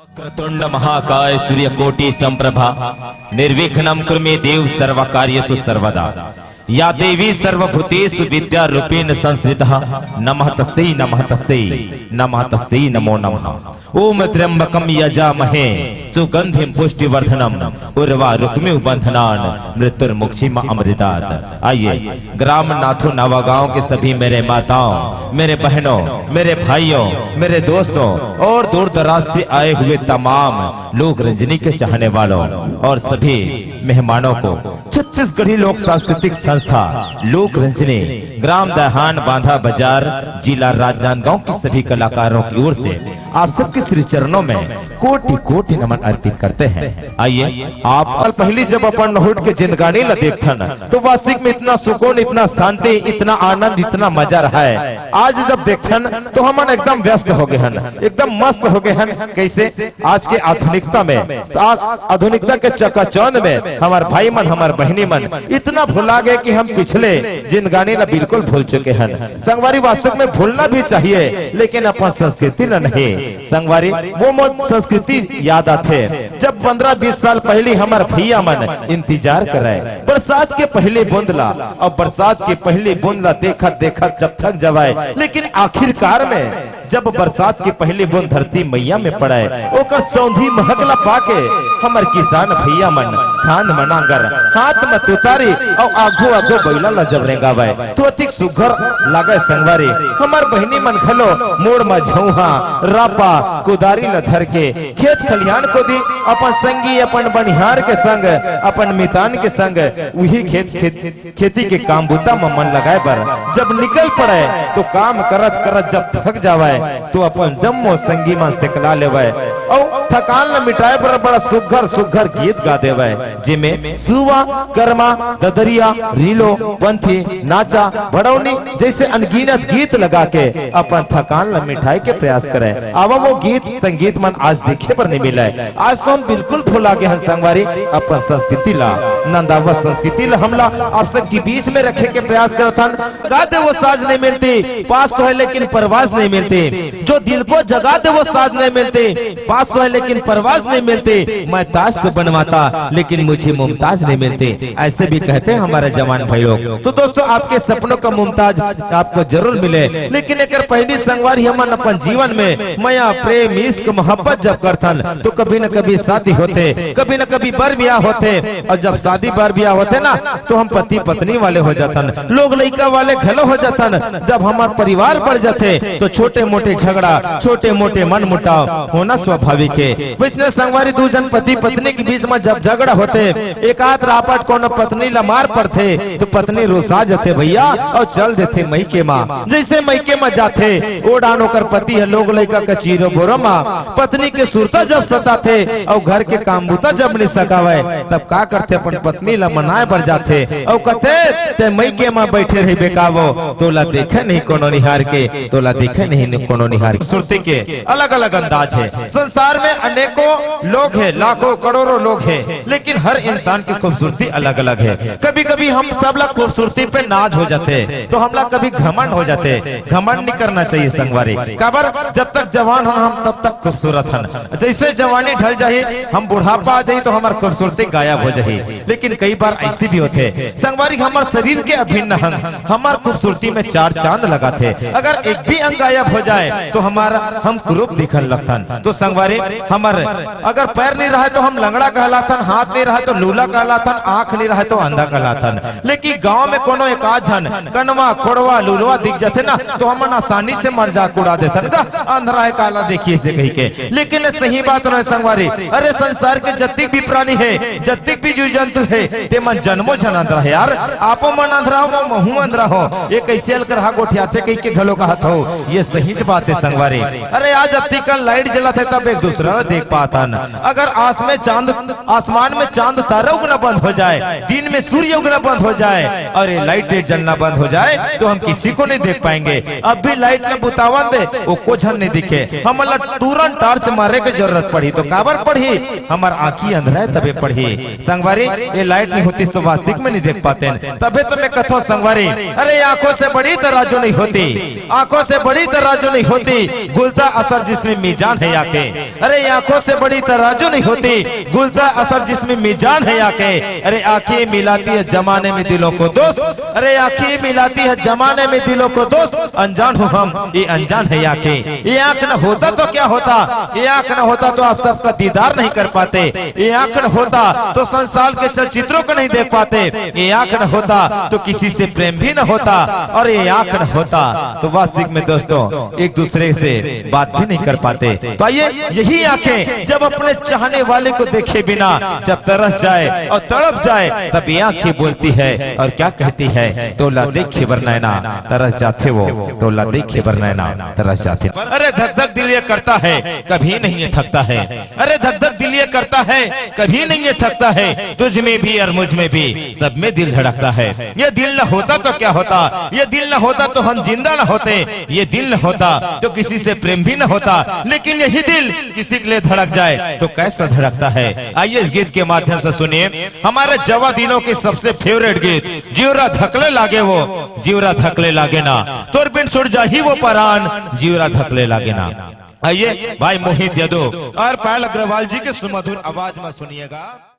वक्रतुंड महाकाय सूर्यकोटि संप्रभा निर्विघ्नं कुरु मे देव सर्वकार्येषु सर्वदा। या देवी सर्वभूतेषु विद्यारूपेण संस्थितः नमः तस्यै नमो नमः। ओम त्र्यंबकं यजामहे सुगंधिं पुष्टिवर्धनम् उर्वारुकमिव बंधनान् मृत्युर्मुक्षीम अमृतात्। आइए ग्राम नाथू नवा गांव के सभी मेरे माताओं, मेरे बहनों, मेरे भाइयों, मेरे दोस्तों और दूर दराज से आए हुए तमाम लोक रंजनी के चाहने वालों और सभी मेहमानों को छत्तीसगढ़ी लोक सांस्कृतिक संस्था लोक रंजनी ग्राम दहान बांधा बाजार जिला राजनांदगांव की सभी कलाकारों की ओर से आप सबके श्री चरणों में कोटि कोटि नमन अर्पित करते हैं। आइए आप पहली जब अपन हुट के जिंदगानी ल देखथन तो वास्तविक में इतना सुकून, इतना शांति, इतना आनंद, इतना मजा रहा है। आज जब देखथन तो हम एकदम व्यस्त हो गए हन, एकदम मस्त हो गए हन। कैसे आज के आधुनिकता में, आधुनिकता के चकाचौंध में हमार भाई मन, हमार बहनी मन इतना भुला गए कि हम पिछले जिंदगानी ला बिल्कुल भूल चुके हैं। संगवारी वास्तव में भूलना भी चाहिए लेकिन अपन संस्कृति न नहीं। संगवारी वो संस्कृति याद आते जब 15-20 साल पहले हमारे भैया मन इंतजार कर रहे बरसात के पहले बूंदला और बरसात के पहले बूंदला देखा देखा जब थक जवाए, लेकिन आखिरकार में जब बरसात के पहले बूंद धरती मैया में पड़े ओकर सौंधी महकला पाके हमार किसान भैया मन खान मनांगर हाथ में तुतारी और आगो आगो बैला ला जब रेंगावे तो अतिक सुघर लागे। संगवारी हमार बहनी मन खलो मोड़ में झौहा रापा कुदारी ला धर के खेत खलिहान को दी अपन संगी अपन बनिहार के संग अपन मितान के संग वही खेती के काम बुता में मन लगाए पर जब निकल पड़े तो काम करत करत जब थक जावे तो अपन जम्मो संगी में सिकला लेवे और थकान न मिटाए पर बड़ा सुघर सुघर गीत गा देवे जिमे सुवा कर्मा ददरिया रीलो पंथी नाचा बड़ौनी जैसे अनगिनत गीत लगा के अपन थकान न मिटाए के प्रयास करे। अब वो गीत संगीत मन आज देखे पर नहीं मिला है। आज तो हम बिल्कुल भुला गए हैं संगवारी अपन संस्कृति ला, नंदावा संस्कृति ला हमला आप सब के बीच में रखे के प्रयास करथन। गाते वो साज नहीं मिलती, पास तो है लेकिन परवाज नहीं मिलती। जो दिल को जगा दे वो साज नहीं मिलते, पास तो है लेकिन परवाज नहीं मिलते। मैं ताज तो बनवाता लेकिन मुझे मुमताज नहीं मिलते, ऐसे भी कहते हैं हमारे जवान भाइयों। तो दोस्तों आपके सपनों का मुमताज आपको जरूर मिले, लेकिन एक पहली संगवारी हम अपन जीवन में माया प्रेम इश्क मोहब्बत जब करथन तो कभी न कभी शादी होते, कभी न कभी बर ब्याह होते और जब शादी बर ब्याह होते ना तो हम पति पत्नी वाले हो जातन, लोग लड़का वाले घलो हो जातन। जब हमार परिवार बढ़ जाते तो छोटे मोटे झगड़ा, छोटे मोटे मन मुटाव होना स्वाभाविक है। वैसे संगवारी दो जन पति पत्नी के बीच में जब झगड़ा होते एक आध रापट कोनो पत्नी ला मार पड़ते तो पत्नी रोसा जाते भैया और चल देते मैके माँ। जैसे मैके में जाते ओडान होकर पति है लोग लड़का का चीरो बोरो माँ पत्नी के सुरता जब सताते और घर के काम बुता जब नहीं सकावे तब का करते अपन पत्नी ला मनाए बढ़ जाते और कहते ते मैके माँ बैठे रही बेकावो तोला देखे नहीं कोनो निहार के, तोला देखे नहीं कोनो निहार के। खूबसूरती के अलग अलग अंदाज है। संसार में अनेकों लोग हैं, लाखों करोड़ों लोग हैं, लेकिन हर इंसान की खूबसूरती अलग अलग है। कभी कभी हम सब लोग खूबसूरती पे नाज हो जाते तो हम लोग कभी घमंड हो जाते। घमंड नहीं करना चाहिए संगवारी, काबर जब तक जवान हम तब तक खूबसूरत हन। जैसे जवानी ढल जाए हम बुढ़ापा आ जाए तो हमारी खूबसूरती गायब हो जाए। लेकिन कई बार ऐसी भी होते संगवारी हमारे शरीर के अभिन्न अंग हमार खूबसूरती में चार चांद लगाते। अगर एक भी अंग गायब हो जाए तो हमारा हम कुरूप दिखन लगतन। तो संगवारी हमारे अगर पैर नहीं रहा तो हम लंगड़ा कहलातन, हाथ नहीं रहा तो लूला कहलातन, आंख नहीं रहा तो अंधा कहलातन। लेकिन गांव में कोनो एक आध जन कनवा खोड़वा लुलवा दिख जाते ना तो हम आसानी से मजाक उड़ा देते अंधरा है काला देखिए से कही के। लेकिन सही बात नहीं संगवारी, अरे संसार के जतिक भी प्राणी है, जतिक भी जीव जंतु है ते मन जन्मो जन अंधरा है यार। आपो मन अंधरा हो महू अंधरा हो, ये कैसे अलकर हा गोठियाते कही के घलो कहत हो, ये सही बात है संगवारी। अरे आज अति कल लाइट जलाते तब एक दूसरा देख पातन। अगर आसमान में चांद तारा उगना बंद हो जाए, दिन में सूर्य उगना बंद हो जाए और लाइट जलना बंद हो जाए तो हम किसी को नहीं देख पाएंगे। अब भी लाइट ने बुतावन दे वो कुछ नहीं दिखे, हम तुरंत टार्च मारे की जरूरत पड़ी तो काबर पड़ी हमार आंखी अंधरा है तबे पड़ी। संगवारी ये लाइट नहीं होती तो वास्तविक में नहीं देख पाते तबे तो मैं कथो संगवारी, अरे आंखों से बड़ी तराजू नहीं होती, आंखों से बड़ी तराजू नहीं होती, गुलता असर जिसमें मीजान है आके। अरे आंखों से बड़ी तराजू नहीं होती, गुलता असर जिसमें मीजान है आंखें। अरे आंखें मिलाती है जमाने में दिलों को दोस्त, अरे आंखें मिलाती है जमाने में दिलों को दोस्त। अनजान हूँ हम, ये अनजान है आंखें। ये आंख न होता तो क्या होता, ये आंख न होता तो आप सबका दीदार नहीं कर पाते। ये आंख न होता तो संसार के चलचित्रों को नहीं देख पाते। ये आंख न होता तो किसी से प्रेम भी न होता, और ये आंख न होता तो वास्तविक में दोस्तों एक दूसरे से बात भी नहीं कर पाते। तो आइए, यही आंखें जब अपने चाहने वाले को देखे बिना जब तरस जाए और तड़प जाए, तब ये आंखें बोलती है और क्या कहती है, तोला देखे वरनैना तरस जाते वो, तोला देखे वरनैना तरस जाते। अरे धक धक दिल ये करता है, कभी नहीं ये थकता है। अरे धक धक दिल ये करता है, कभी नहीं ये थकता है। तुझ में भी और मुझ में भी, सब में दिल धड़कता है। ये दिल न होता तो क्या होता, ये दिल न होता तो हम जिंदा न होते। ये दिल न होता तो किसी से प्रेम भी न होता। लेकिन यही दिल किसी के लिए धड़क जाए तो कैसा धड़कता है। आइए इस गीत के माध्यम से सुनिए हमारे जवा दिनों के सबसे फेवरेट गीत, जिवरा धकले लागे वो, जिवरा धकले लागे ना, तोर बिन छुड़ जाही वो परान, जिवरा धकले लागे ना। आइए भाई मोहित यादव और पायल अग्रवाल जी के सुमधुर आवाज में सुनिएगा।